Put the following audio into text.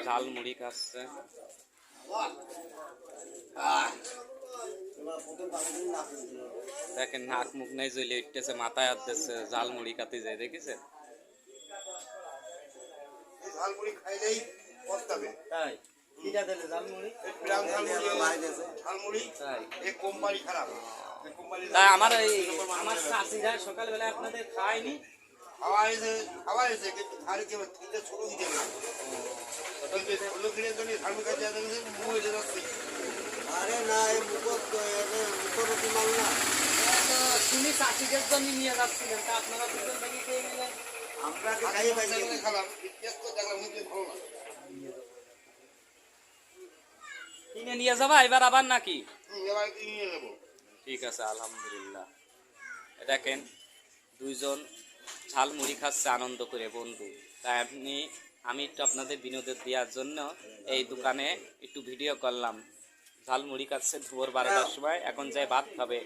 ঝাল মুড়ি খাচ্ছে। দেখেন নাক মুখ নেই জ্বলে উঠতেছে, মাথায় হাত দিচ্ছে, ঝাল মুড়ি খাতে যায় দেখেছেন। ঝালমুড়ি খাইলেই পস্তাবে। তাই কিটা দিলে ঝালমুড়ি? ঝালমুড়ি তাই এই কোম্পানি খারাপ। তাই আমার চাষিরা সকালবেলা আপনাদের খায়নি। খাওয়া হয়েছে কিন্তু ঝাল খেতে ছোট দিতে না। ছোট কিনে জন্য ঝালমুড়ি খাইতে মরে যাচ্ছে। আরে না এই মুখোমুখি মাল না। তুমি চাষিদের জন্য নিয়ে যাচ্ছিলেন, তা আপনারা দুজন থেকে খেয়ে নিলেন। আমরা খাই পাই খালাম টেস্ট তো দেখলাম মুখে ভালো না। কিনে নিয়ে যাবা এবার আবার নাকি? এবার কিনে নেবো। ঠিক আছে, আলহামদুলিল্লাহ। দেখেন দুইজন ঝাল মুড়ি খাচ্ছে আনন্দ করে বন্ধু। তাই আমি একটু আপনাদের বিনোদন দেওয়ার জন্য এই দোকানে একটু ভিডিও করলাম। ঝাল মুড়ি খাচ্ছে দুপুর 12টার সময়, এখন যাই ভাত খাবে।